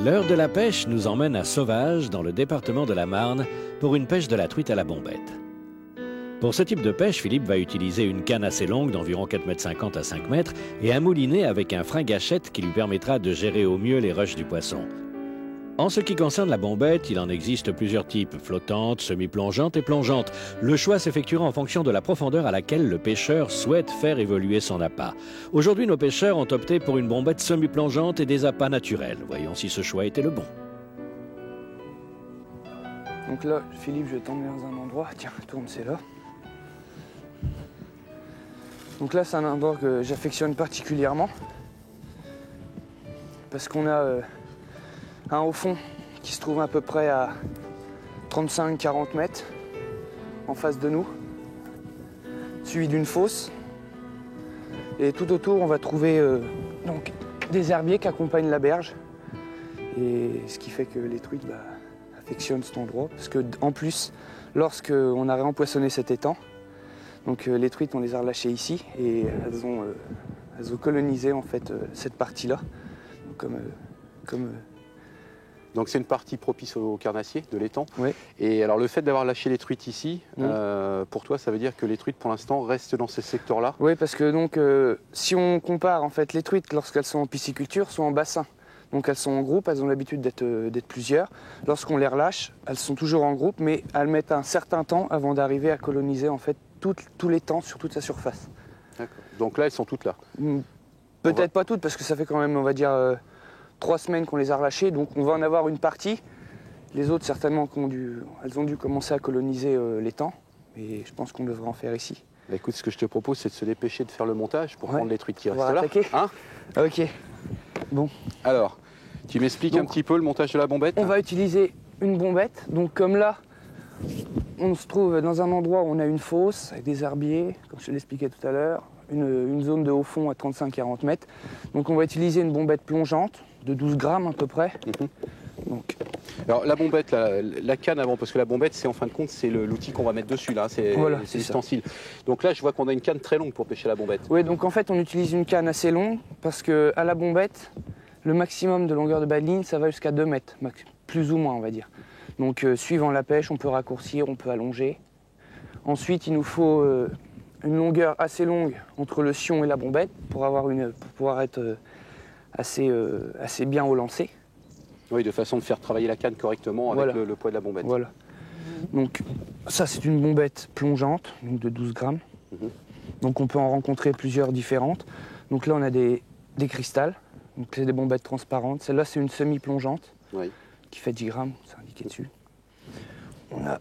L'heure de la pêche nous emmène à Sauvage, dans le département de la Marne, pour une pêche de la truite à la bombette. Pour ce type de pêche, Philippe va utiliser une canne assez longue d'environ 4,50 m à 5 m et un moulinet avec un frein gâchette qui lui permettra de gérer au mieux les rushs du poisson. En ce qui concerne la bombette, il en existe plusieurs types, flottante, semi-plongeante et plongeante. Le choix s'effectuera en fonction de la profondeur à laquelle le pêcheur souhaite faire évoluer son appât. Aujourd'hui, nos pêcheurs ont opté pour une bombette semi-plongeante et des appâts naturels. Voyons si ce choix était le bon. Donc là, Philippe, je vais t'emmener dans un endroit. Tiens, tourne, c'est là. Donc là, c'est un endroit que j'affectionne particulièrement. Parce qu'on a un haut fond qui se trouve à peu près à 35-40 mètres en face de nous, suivi d'une fosse. Et tout autour, on va trouver donc, des herbiers qui accompagnent la berge. Et ce qui fait que les truites affectionnent cet endroit. Parce qu'en plus, lorsqu'on a réempoissonné cet étang, donc les truites, on les a relâchées ici et elles ont colonisé en fait cette partie-là. Donc c'est une partie propice aux carnassiers de l'étang. Oui. Et alors le fait d'avoir lâché les truites ici, pour toi ça veut dire que les truites pour l'instant restent dans ce secteur-là? Oui, parce que donc si on compare en fait les truites lorsqu'elles sont en pisciculture sont en bassin. Donc elles sont en groupe, elles ont l'habitude d'être plusieurs. Lorsqu'on les relâche, elles sont toujours en groupe, mais elles mettent un certain temps avant d'arriver à coloniser en fait tout l'étang sur toute sa surface. D'accord. Donc là elles sont toutes là? Peut-être pas toutes parce que ça fait quand même on va dire 3 semaines qu'on les a relâchées, donc on va en avoir une partie. Les autres, certainement, elles ont dû commencer à coloniser l'étang, et je pense qu'on devrait en faire ici. Bah écoute, ce que je te propose, c'est de se dépêcher de faire le montage pour prendre les truites qui restent là. Hein, ok. Bon. Alors, tu m'expliques un petit peu le montage de la bombette? On va utiliser une bombette. Donc comme là, on se trouve dans un endroit où on a une fosse avec des herbiers, comme je te l'expliquais tout à l'heure, une zone de haut fond à 35-40 mètres. Donc on va utiliser une bombette plongeante de 12 grammes à peu près. Donc. Alors la bombette, la canne avant, parce que la bombette, c'est en fin de compte, c'est l'outil qu'on va mettre dessus, là, c'est l'ustensile. Donc là, je vois qu'on a une canne très longue pour pêcher la bombette. Oui, donc en fait, on utilise une canne assez longue, parce qu'à la bombette, le maximum de longueur de bas de ligne, ça va jusqu'à 2 mètres, plus ou moins, on va dire. Donc suivant la pêche, on peut raccourcir, on peut allonger. Ensuite, il nous faut une longueur assez longue entre le sion et la bombette pour pouvoir être assez bien au lancer. Oui, de façon de faire travailler la canne correctement avec le poids de la bombette. Voilà. Donc ça, c'est une bombette plongeante, donc de 12 grammes. Donc on peut en rencontrer plusieurs différentes. Donc là, on a des cristals, donc c'est des bombettes transparentes. Celle-là, c'est une semi-plongeante qui fait 10 grammes, c'est indiqué dessus. On a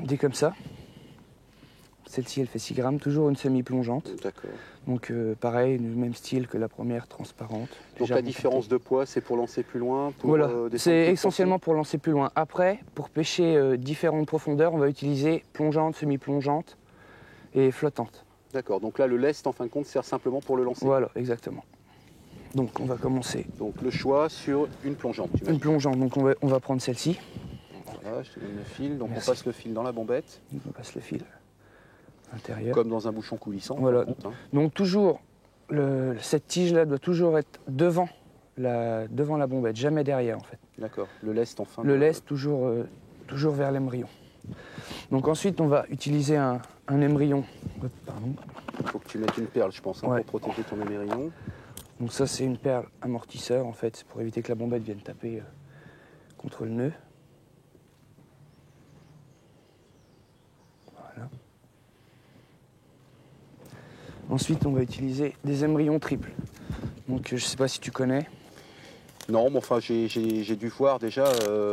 des comme ça. Celle-ci, elle fait 6 grammes, toujours une semi-plongeante. D'accord. Donc pareil, le même style que la première, transparente. Donc la différence de poids, c'est pour lancer plus loin? Voilà, c'est essentiellement pour lancer plus loin. Après, pour pêcher différentes profondeurs, on va utiliser plongeante, semi-plongeante et flottante. D'accord, donc là le lest, en fin de compte, sert simplement pour le lancer? Voilà, exactement. Donc on va commencer. Donc le choix sur une plongeante, tu m'as dit. Une plongeante, donc on va prendre celle-ci. Voilà, je te donne le fil, donc Merci. on passe le fil dans la bombette. On passe le fil à l'intérieur. Comme dans un bouchon coulissant. Voilà. Compte, hein. Donc toujours, cette tige-là doit toujours être devant la bombette, jamais derrière en fait. D'accord, le lest en fin Le lest toujours vers l'émerillon. Donc ensuite on va utiliser un émerillon. Pardon. Il faut que tu mettes une perle, je pense, pour protéger ton émerillon. Donc ça c'est une perle amortisseur en fait, c'est pour éviter que la bombette vienne taper contre le nœud. Voilà. Ensuite on va utiliser des émerillons triples. Donc je sais pas si tu connais. Non, mais enfin j'ai dû voir déjà.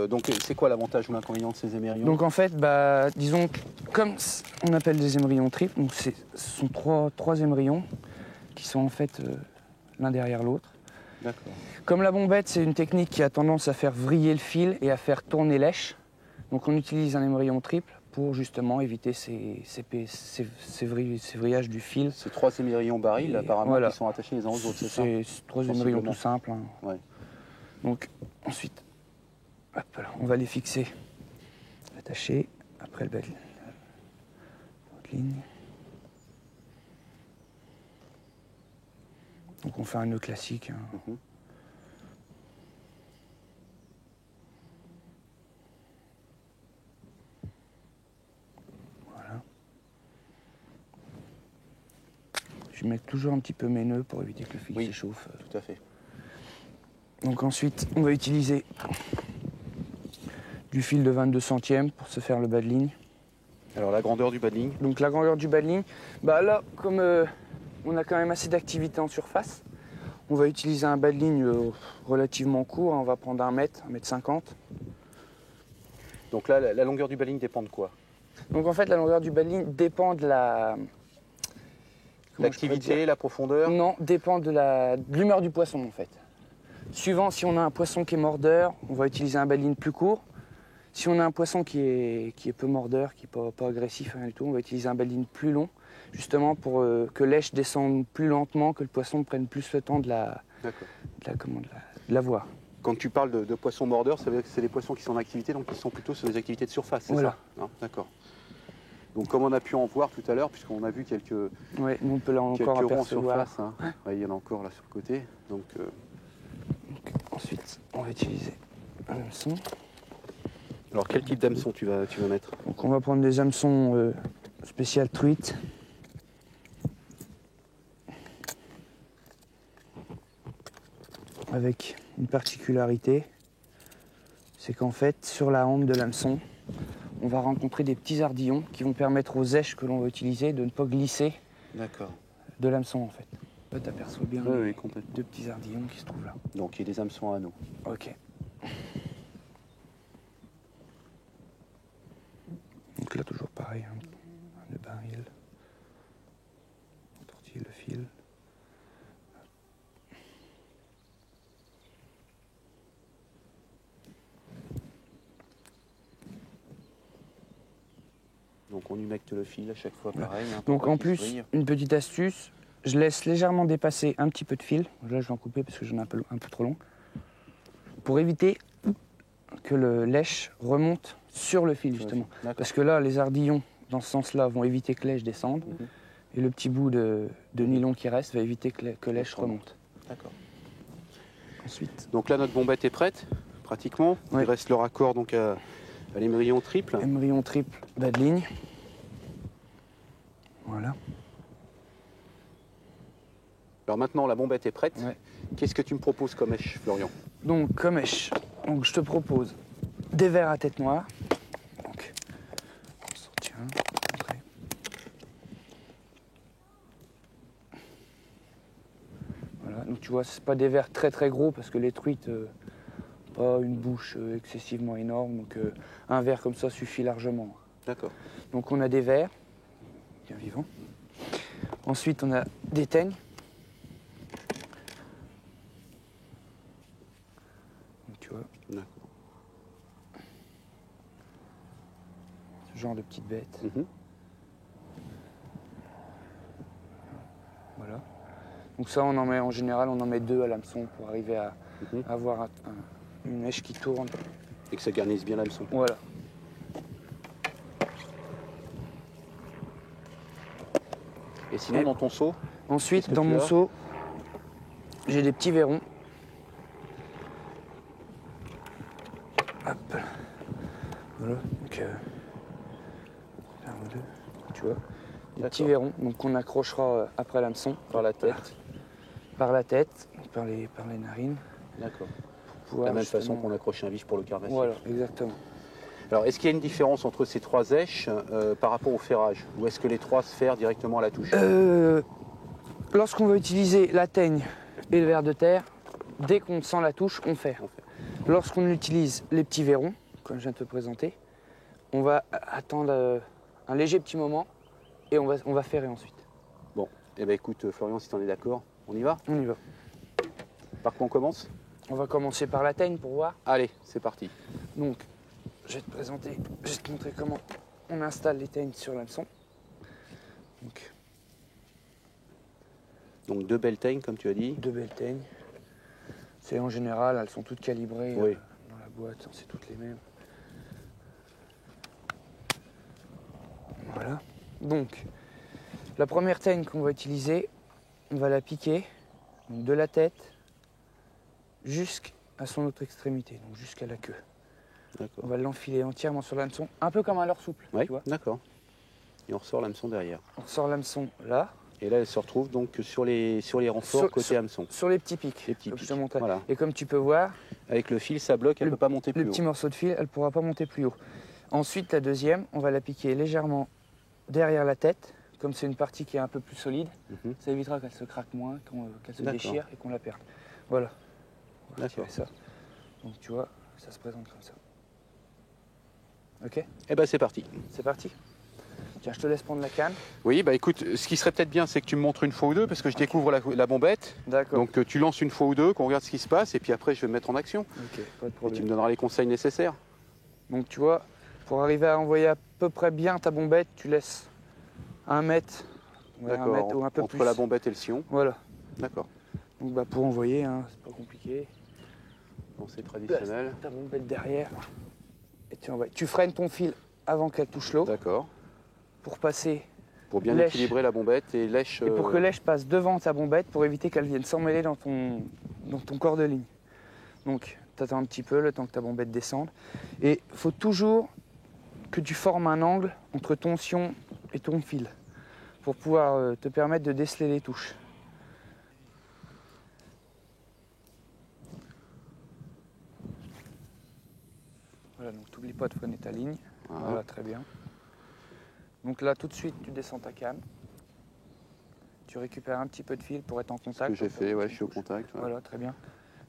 Donc c'est quoi l'avantage ou l'inconvénient de ces émerillons? Donc en fait, disons que comme on appelle des émerillons triples, donc ce sont trois émerillons qui sont en fait l'un derrière l'autre. D'accord. Comme la bombette, c'est une technique qui a tendance à faire vriller le fil et à faire tourner l'èche. Donc on utilise un émerillon triple pour justement éviter ces vrillages du fil. Ces 3 émerillons barils, apparemment, qui sont attachés les uns aux autres, c'est ça? C'est 3 émerillons tout simples. Hein. Ouais. Donc ensuite, hop là, on va les fixer, attachés, après le bas de ligne. Donc on fait un nœud classique. Hein. Je vais mettre toujours un petit peu mes nœuds pour éviter que le fil s'échauffe. Tout à fait. Donc ensuite, on va utiliser du fil de 22 centièmes pour se faire le bas de ligne. Alors la grandeur du bas de ligne? Donc la grandeur du bas de ligne, bah là, comme on a quand même assez d'activité en surface, on va utiliser un bas de ligne relativement court. On va prendre 1 mètre, 1,50 m. Donc là, la longueur du bas de ligne dépend de quoi? Donc en fait, la longueur du bas de ligne dépend de la... L'activité, la profondeur? Non, dépend de l'humeur du poisson en fait. Suivant, si on a un poisson qui est mordeur, on va utiliser un bas de ligne plus court. Si on a un poisson qui est peu mordeur, qui n'est pas agressif, rien du tout, on va utiliser un bas de ligne plus long, justement pour que l'èche descende plus lentement, que le poisson prenne plus le temps de la voir. Quand tu parles de poissons mordeurs, ça veut dire que c'est des poissons qui sont en activité, donc qui sont plutôt sur des activités de surface, c'est voilà. Ça? D'accord. Donc comme on a pu en voir tout à l'heure, puisqu'on a vu quelques on peut là encore ronds en surface, hein. Ouais. Il y en a encore là sur le côté. Donc, ensuite, on va utiliser un hameçon. Alors quel type d'hameçon tu vas mettre? Donc on va prendre des hameçons spécial truite. Avec une particularité, c'est qu'en fait, sur la hampe de l'hameçon, on va rencontrer des petits ardillons qui vont permettre aux èches que l'on va utiliser de ne pas glisser de l'hameçon en fait. Là, tu aperçois bien les deux petits ardillons qui se trouvent là. Donc il y a des hameçons à anneaux. Ok. Donc là, toujours pareil, hein. Le baril, on tortille le fil. Donc on humecte le fil à chaque fois, pareil. Hein, donc en plus, une petite astuce, je laisse légèrement dépasser un petit peu de fil. Là, je vais en couper parce que j'en ai un peu trop long. Pour éviter que le lèche remonte sur le fil, justement. Parce que là, les ardillons, dans ce sens-là, vont éviter que l'èche descende. Et le petit bout de nylon qui reste va éviter que l'èche remonte. D'accord. Ensuite. Donc là, notre bombette est prête, pratiquement. Il reste le raccord donc, à l'émerillon triple. Émerillon triple, bas de ligne. Voilà. Alors maintenant, la bombette est prête. Qu'est-ce que tu me proposes comme èche, Florian? Donc, comme èche, je te propose des vers à tête noire. Donc, on soutient. Voilà. Donc, tu vois, c'est pas des vers très très gros parce que les truites, pas une bouche excessivement énorme. Donc, un vers comme ça suffit largement. D'accord. Donc, on a des vers, bien vivants. Ensuite, on a des teignes. Tu vois. D'accord. Ce genre de petites bêtes. Voilà. Donc ça, on en met en général, on en met 2 à l'hameçon pour arriver à avoir une èche qui tourne. Et que ça garnisse bien l'hameçon. Voilà. Et sinon, dans ton seau? Ensuite, dans mon seau, j'ai des petits verrons. Hop. Voilà. Donc, un ou deux, tu vois. Des petits verrons, donc on accrochera après l'hameçon. Par la tête. Par la tête, par les narines. D'accord. De la même façon qu'on accroche un vif pour le carnassier. Voilà, exactement. Alors, est-ce qu'il y a une différence entre ces 3 èches par rapport au ferrage? Ou est-ce que les 3 se ferrent directement à la touche? Lorsqu'on va utiliser la teigne et le ver de terre, dès qu'on sent la touche, on ferre. Lorsqu'on utilise les petits verrons, comme je viens de te présenter, on va attendre un léger petit moment et on va ferrer ensuite. Bon, eh bien écoute Florian, si tu en es d'accord, on y va? On y va. Par quoi on commence? On va commencer par la teigne pour voir. Allez, c'est parti. Donc, je vais te montrer comment on installe les teignes sur l'hameçon. Donc 2 belles teignes, comme tu as dit. 2 belles teignes. C'est en général, elles sont toutes calibrées dans la boîte, c'est toutes les mêmes. Voilà. Donc, la première teigne qu'on va utiliser, on va la piquer donc de la tête jusqu'à son autre extrémité, donc jusqu'à la queue. On va l'enfiler entièrement sur l'hameçon, un peu comme un leurre souple. Oui, d'accord. Et on ressort l'hameçon derrière. On ressort l'hameçon là, Et là, elle se retrouve donc sur les renforts côté hameçon. Sur les petits pics. Les petits comme pics. je te montrais. Voilà. Et comme tu peux voir, avec le fil, ça bloque, elle ne peut pas monter plus haut. Le petit morceau de fil, elle ne pourra pas monter plus haut. Ensuite, la deuxième, on va la piquer légèrement derrière la tête. Comme c'est une partie qui est un peu plus solide, ça évitera qu'elle se craque moins, qu'elle se déchire et qu'on la perde. Voilà. D'accord. Ça. Donc tu vois, ça se présente comme ça. Ok? Eh ben c'est parti. C'est parti. Tiens, je te laisse prendre la canne. Oui, bah écoute, ce qui serait peut-être bien, c'est que tu me montres une fois ou deux, parce que je découvre la bombette. D'accord. Donc tu lances une fois ou deux, qu'on regarde ce qui se passe, et puis après je vais me mettre en action. Ok, pas de Et problème. tu me donneras les conseils nécessaires. Donc tu vois, pour arriver à envoyer à peu près bien ta bombette, tu laisses 1 mètre, un mètre ou un peu entre plus. la bombette et le sillon. Voilà. D'accord. Donc bah, pour envoyer, hein, c'est pas compliqué. C'est traditionnel. Place ta bombette derrière et tu envoies. Tu freines ton fil avant qu'elle touche l'eau. D'accord. Pour passer. Pour bien équilibrer la bombette et lèche. Et pour que lèche passe devant ta bombette pour éviter qu'elle vienne s'emmêler dans ton corps de ligne. Donc tu attends un petit peu le temps que ta bombette descende. Et il faut toujours que tu formes un angle entre ton sion et ton fil pour pouvoir te permettre de déceler les touches. Voilà, donc n'oublie pas de freiner ta ligne. Voilà, très bien. Donc là, tout de suite, tu descends ta canne. Tu récupères un petit peu de fil pour être en contact. Ce que j'ai fait, ouais, je suis au contact. Ouais. Voilà, très bien.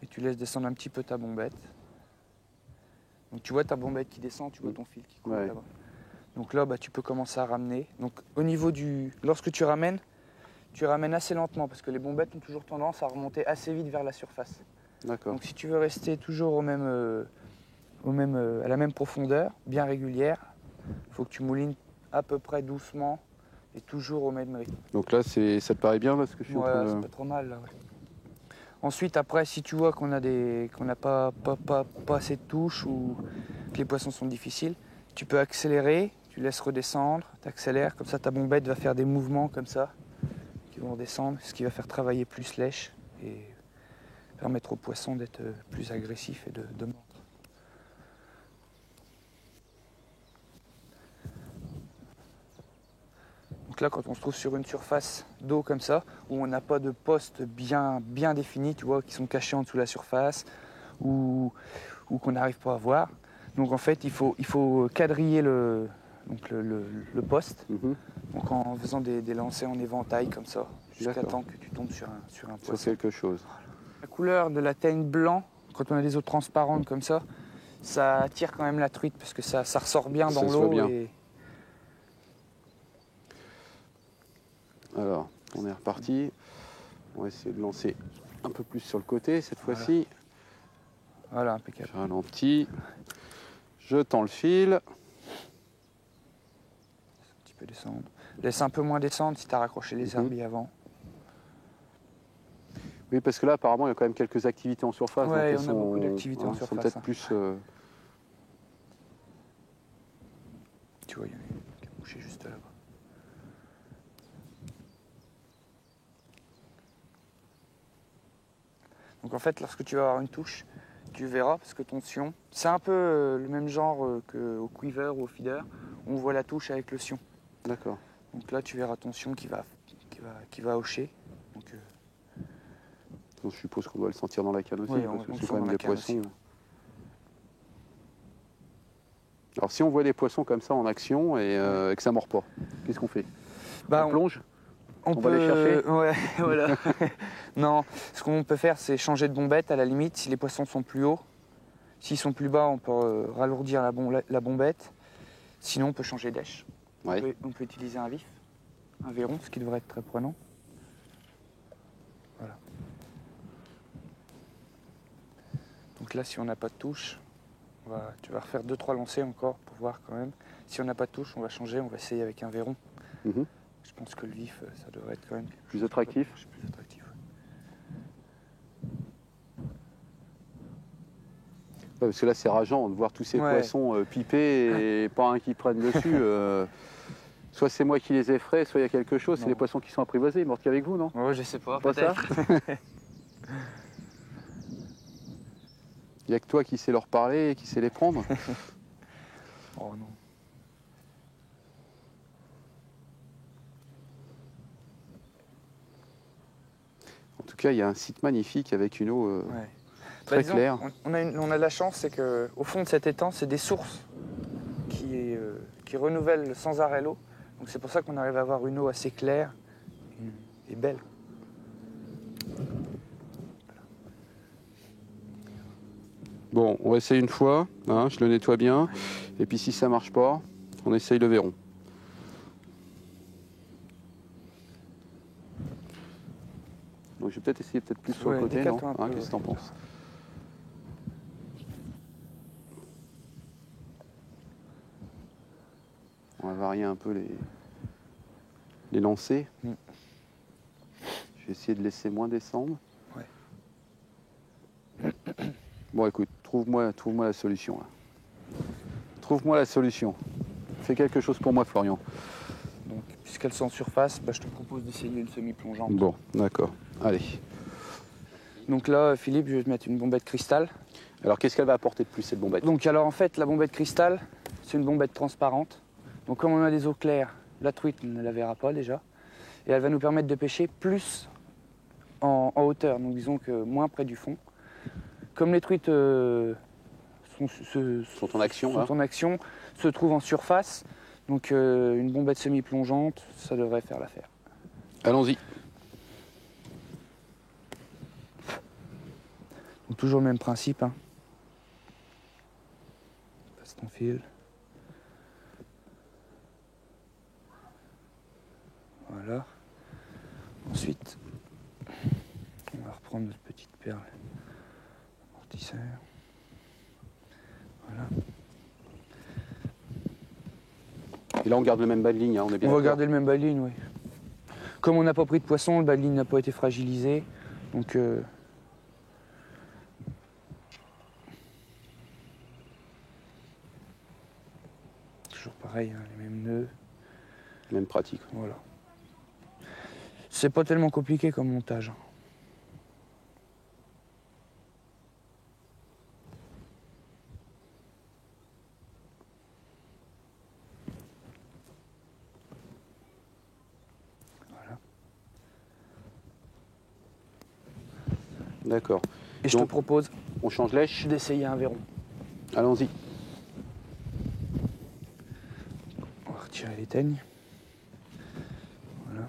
Et tu laisses descendre un petit peu ta bombette. Donc tu vois ta bombette qui descend, tu vois ton fil qui coule là-bas. Donc là, bah, tu peux commencer à ramener. Donc au niveau du... Lorsque tu ramènes assez lentement parce que les bombettes ont toujours tendance à remonter assez vite vers la surface. D'accord. Donc si tu veux rester toujours à la même profondeur, bien régulière, il faut que tu moulines à peu près doucement et toujours au même rythme. Donc là, ça te paraît bien parce que je suis en train de... c'est pas trop mal là. Ouais. Ensuite, après, si tu vois qu'on n'a pas assez de touches ou que les poissons sont difficiles, tu peux accélérer, tu laisses redescendre, tu accélères, comme ça ta bombette va faire des mouvements comme ça qui vont redescendre, ce qui va faire travailler plus lèche et permettre aux poissons d'être plus agressifs et de mordre. Donc là, quand on se trouve sur une surface d'eau comme ça, où on n'a pas de postes bien définis, tu vois, qui sont cachés en dessous de la surface, ou qu'on n'arrive pas à voir. Donc en fait, il faut quadriller le poste, donc en faisant des lancers en éventail comme ça, jusqu'à temps que tu tombes sur un poisson. Sur quelque chose. La couleur de la teigne blanc, quand on a des eaux transparentes comme ça attire quand même la truite parce que ça ressort bien dans l'eau. Alors, on est reparti. On va essayer de lancer un peu plus sur le côté cette fois-ci. Voilà, impeccable. Je ralentis. Je tends le fil. Un petit peu descendre. Laisse un peu moins descendre si tu as raccroché les herbiers avant. Oui, parce que là, apparemment, il y a quand même quelques activités en surface. Ouais, on a beaucoup d'activités en surface. Peut-être plus... Tu vois, il y en a une qui a bouché juste là-bas. Donc en fait, lorsque tu vas avoir une touche, tu verras, parce que ton sion, c'est un peu le même genre qu'au quiver ou au feeder, on voit la touche avec le sion. D'accord. Donc là, tu verras ton sion qui va hocher. Donc, je suppose qu'on doit le sentir dans la canne aussi, parce que c'est quand même des poissons. Aussi. Alors si on voit des poissons comme ça en action et que ça ne mord pas, qu'est-ce qu'on fait? On plonge? On va les chercher? Ouais, voilà. Non, ce qu'on peut faire, c'est changer de bombette à la limite, si les poissons sont plus hauts. S'ils sont plus bas, on peut ralourdir la bombette. Sinon, on peut changer d'èche. Ouais. On peut utiliser un vif, un verron, ce qui devrait être très prenant. Voilà. Donc là, si on n'a pas de touche, tu vas refaire 2-3 lancers encore pour voir quand même. Si on n'a pas de touche, on va changer, on va essayer avec un verron. Je pense que le vif, ça devrait être quand même plus attractif. Plus attractif. Ouais, parce que là, c'est rageant de voir tous ces poissons piper et pas un qui prenne dessus. Soit c'est moi qui les effraie, soit il y a quelque chose. C'est les poissons qui sont apprivoisés. Ils mordent qu'avec vous, non? Ouais, je sais pas. Pas ça. Il n'y a que toi qui sais leur parler et qui sais les prendre. Oh non. cas, il y a un site magnifique avec une eau Ouais. très Disons, claire. on a de la chance, c'est qu'au fond de cet étang, c'est des sources qui renouvellent sans arrêt l'eau. Donc c'est pour ça qu'on arrive à avoir une eau assez claire et belle. Bon, on va essayer une fois, hein, je le nettoie bien, et puis si ça marche pas, on essaye le verron. Donc je vais peut-être essayer plus sur le côté, non? décale-toi un peu, Qu'est-ce que t'en penses? On va varier un peu les lancers. Mm. Je vais essayer de laisser moins descendre. Ouais. Bon, écoute, trouve-moi la solution. Là. Trouve-moi la solution. Fais quelque chose pour moi, Florian. Donc, puisqu'elles sont en surface, je te propose d'essayer une semi-plongeante. Bon, d'accord. Allez. Donc là, Philippe, je vais te mettre une bombette cristal. Alors, qu'est-ce qu'elle va apporter de plus, cette bombette? Donc alors en fait, la bombette cristal, c'est une bombette transparente. Donc comme on a des eaux claires, la truite ne la verra pas déjà. Et elle va nous permettre de pêcher plus en hauteur, donc disons que moins près du fond. Comme les truites Sont en action, là. se trouvent en surface, donc une bombette semi-plongeante, ça devrait faire l'affaire. Allons-y. Donc toujours le même principe. Hein. Passe ton fil. Voilà. Ensuite, on va reprendre notre petite perle amortisseur. Voilà. Et là, on garde le même bas de ligne, hein, on est bien On va d'accord. garder le même bas de ligne, oui. Comme on n'a pas pris de poisson, le bas de ligne n'a pas été fragilisé. Donc, toujours pareil, hein, les mêmes nœuds. Même pratique. Voilà. C'est pas tellement compliqué comme montage. Voilà. D'accord. Et je te Donc, propose on change lèche. d'essayer un verron. Allons-y. On va retirer les teignes. Voilà.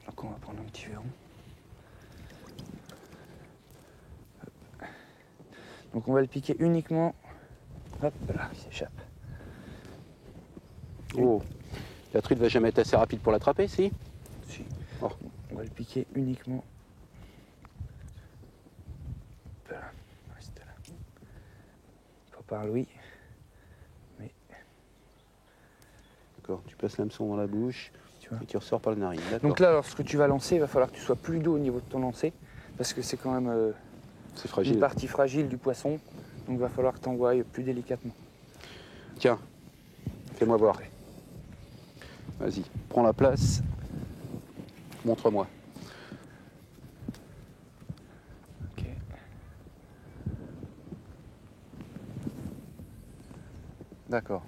Donc on va prendre un petit verron. Hop. Donc on va le piquer uniquement. Hop là, il s'échappe. Oh. La truite va jamais être assez rapide pour l'attraper, si? Si. Oh. On va le piquer uniquement. Voilà. Reste là. Pas par Louis. Mais D'accord, tu passes l'hameçon dans la bouche tu vois. et tu ressors par le narine. D'accord. Donc là, lorsque tu vas lancer, il va falloir que tu sois plus doux au niveau de ton lancer. Parce que c'est quand même C'est fragile. une partie fragile du poisson. Donc il va falloir que tu envoies plus délicatement. Tiens, fais-moi voir. Vas-y, prends la place. Montre-moi. Ok. D'accord.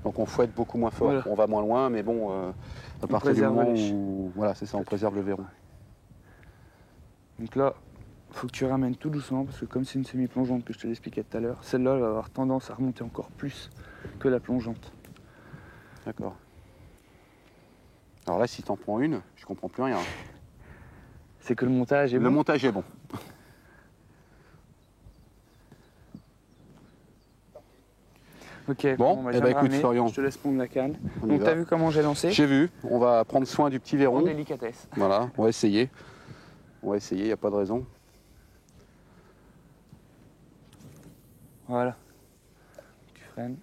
Donc on fouette beaucoup moins fort. Voilà. On va moins loin, mais bon, à partir du préserve moment la lèche. où... Voilà, c'est ça, on préserve le verron. Donc là, il faut que tu ramènes tout doucement parce que comme c'est une semi-plongeante que je te l'expliquais tout à l'heure, celle-là elle va avoir tendance à remonter encore plus que la plongeante. D'accord. Alors là, si t'en prends une, je comprends plus rien. C'est que le montage est Le bon. montage est bon. Ok, Bon, bah, eh je ben, viens de écoute, ramener, Florian. je te laisse pondre la canne. On y Donc va. t'as vu comment j'ai lancé? J'ai vu, on va prendre soin du petit verron. En délicatesse. Voilà, on va essayer. On va essayer, il n'y a pas de raison. Voilà. Tu freines.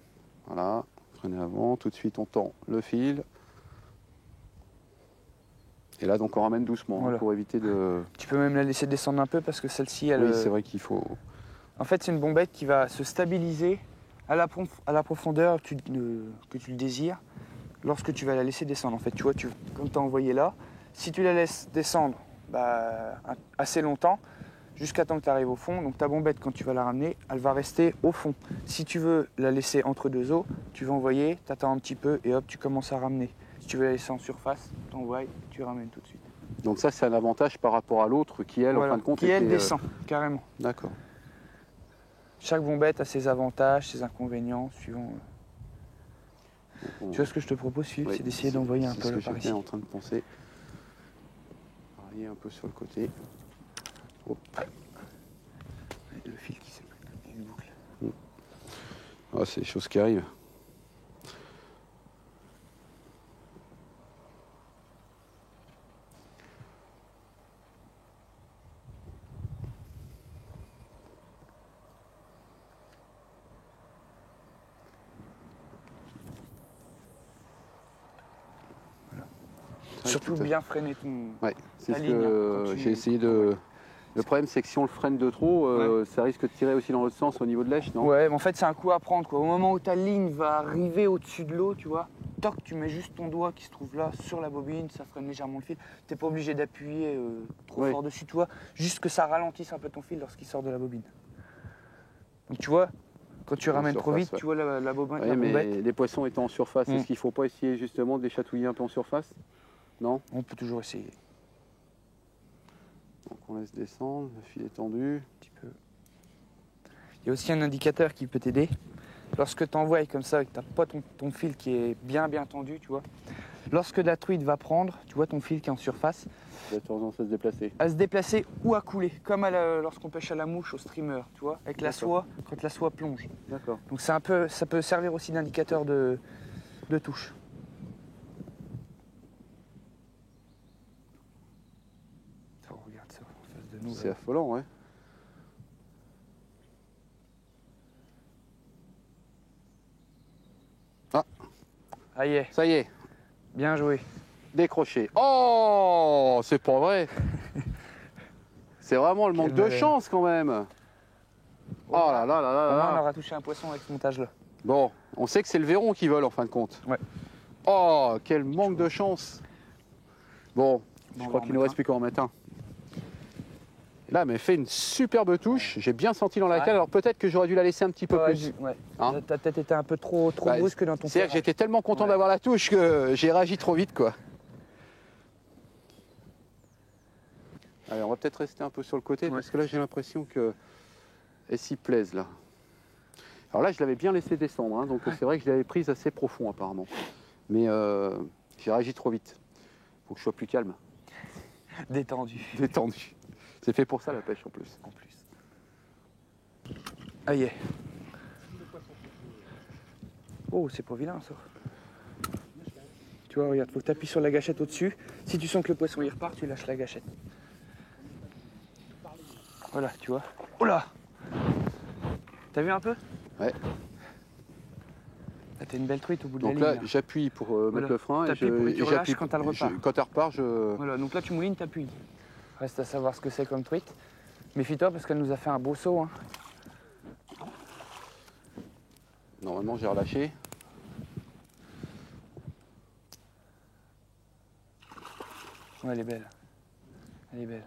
Voilà, freinez avant, tout de suite on tend le fil. Et là donc on ramène doucement, Voilà. pour éviter de... Tu peux même la laisser descendre un peu parce que celle-ci, elle. Oui, c'est vrai qu'il faut... En fait, c'est une bombette qui va se stabiliser à la profondeur que tu le désires lorsque tu vas la laisser descendre. En fait, tu vois, comme tu as envoyé là, si tu la laisses descendre assez longtemps, jusqu'à temps que tu arrives au fond, donc ta bombette, quand tu vas la ramener, elle va rester au fond. Si tu veux la laisser entre deux eaux, tu vas envoyer, tu attends un petit peu et hop, tu commences à ramener. tu veux la laisser en surface, t'envoies, tu ramènes tout de suite. Donc ça, c'est un avantage par rapport à l'autre qui, elle, Voilà. en fin de compte, Qui elle était, descend, carrément. D'accord. Chaque bombette a ses avantages, ses inconvénients, suivant... Bon, Tu vois ce que je te propose, Philippe, c'est d'essayer d'envoyer un peu là par ici. J'étais en train de penser. Varier un peu sur le côté. Hop. Le fil qui s'est pris une boucle. Ah, c'est des choses qui arrivent. Surtout bien freiner ton... Ouais, c'est ta ce ligne, que j'ai essayé de... Le problème, c'est que si on le freine de trop, ça risque de tirer aussi dans l'autre sens au niveau de l'èche, non? Ouais, mais en fait, c'est un coup à prendre, quoi. Au moment où ta ligne va arriver au-dessus de l'eau, tu vois, toc, tu mets juste ton doigt qui se trouve là sur la bobine, ça freine légèrement le fil. T'es pas obligé d'appuyer trop fort dessus, tu vois. Juste que ça ralentisse un peu ton fil lorsqu'il sort de la bobine. Donc, tu vois, quand tu ramènes trop vite, tu vois la bobine, Oui, la mais bombette. les poissons étant en surface, est-ce qu'il ne faut pas essayer justement de les chatouiller un peu en surface? Non? On peut toujours essayer. Donc on laisse descendre, le fil est tendu. Un petit peu. Il y a aussi un indicateur qui peut t'aider. Lorsque tu envoies comme ça, que tu n'as pas ton fil qui est bien tendu, tu vois. Lorsque la truite va prendre, tu vois ton fil qui est en surface. Il a tendance à se déplacer. À se déplacer ou à couler, comme lorsqu'on pêche à la mouche au streamer, tu vois, avec la soie, quand la soie plonge. D'accord. Donc c'est un peu, ça peut servir aussi d'indicateur de touche. Oh, regarde ça en face de nous. C'est affolant, ouais. Ah, Ah y est, ça y est, bien joué. décroché. Oh, c'est pas vrai. C'est vraiment le manque de chance quand même. Oh là là là là là. On aura touché un poisson avec ce montage-là. Bon, on sait que c'est le verron qui vole en fin de compte. Ouais. Oh, quel manque de chance. Bon, je crois qu'il ne nous reste plus qu'à en mettre un. Là, mais fait une superbe touche. J'ai bien senti dans la cale. Alors peut-être que j'aurais dû la laisser un petit peu plus. Ouais. Hein, ta tête était un peu trop brusque dans ton C'est-à-dire que j'étais tellement content d'avoir la touche que j'ai réagi trop vite, quoi. Allez, on va peut-être rester un peu sur le côté parce que là, j'ai l'impression que elle s'y plaise là. Alors là, je l'avais bien laissé descendre, hein, donc c'est vrai que je l'avais prise assez profond apparemment. Mais j'ai réagi trop vite. Faut que je sois plus calme. Détendu. Détendu. C'est fait pour ça la pêche en plus. Ah y est. Oh, c'est pas vilain ça. Tu vois, regarde, faut que tu appuies sur la gâchette au-dessus. Si tu sens que le poisson il repart, tu lâches la gâchette. Voilà, tu vois. Oh là! T'as vu un peu? Ouais. Là, t'as une belle truite au bout de Donc la là, ligne. j'appuie pour mettre le frein et T'appuies pour que tu relâches quand elle repart. Quand elle repart, je... Voilà, donc là tu moulines, t'appuies. Reste à savoir ce que c'est comme truite. Méfie-toi parce qu'elle nous a fait un beau saut. Hein. Normalement, j'ai relâché. Ouais, elle est belle. Elle est belle.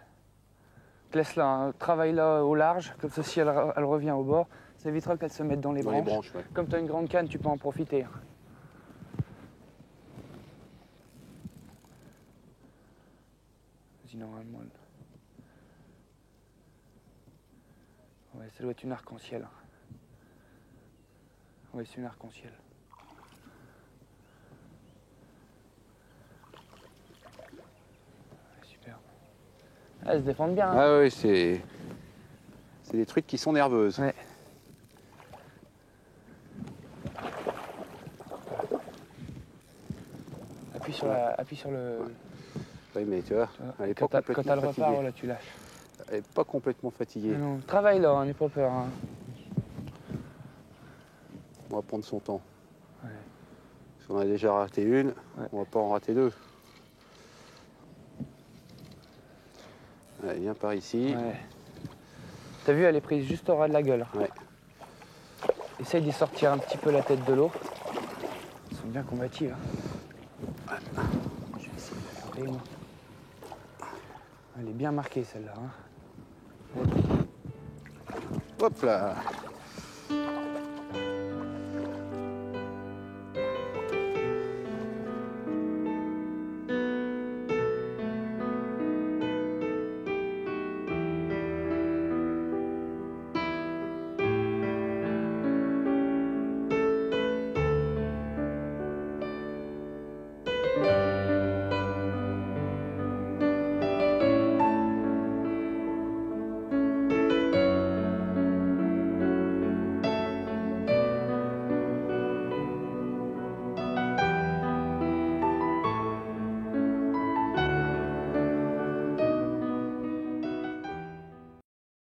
Laisse-la, hein. Travaille-la au large, comme ça si elle revient au bord, ça évitera qu'elle se mette dans les branches. Ouais. Comme tu as une grande canne, tu peux en profiter. Vas-y, normalement. Ouais, ça doit être une arc-en-ciel. Ouais, c'est une arc-en-ciel. Super. Elles se défendent bien. Hein. Ah oui, c'est des trucs qui sont nerveuses. Ouais. Appuie sur le... Ouais. Oui, mais tu vois, elle est pas quand complètement elle repart, fatiguée. voilà, tu lâches. Elle est pas complètement fatiguée. Non, travaille là, hein, n'aie pas peur. Hein. On va prendre son temps. Ouais. Parce qu'on a déjà raté une, on va pas en rater deux. Allez, viens par ici. Ouais. T'as vu, elle est prise juste au ras de la gueule. Ouais. Essaye d'y sortir un petit peu la tête de l'eau. Ils sont bien combatifs. Hein. Je vais essayer de la garder, moi. Elle est bien marquée celle-là. Hein. Hop là.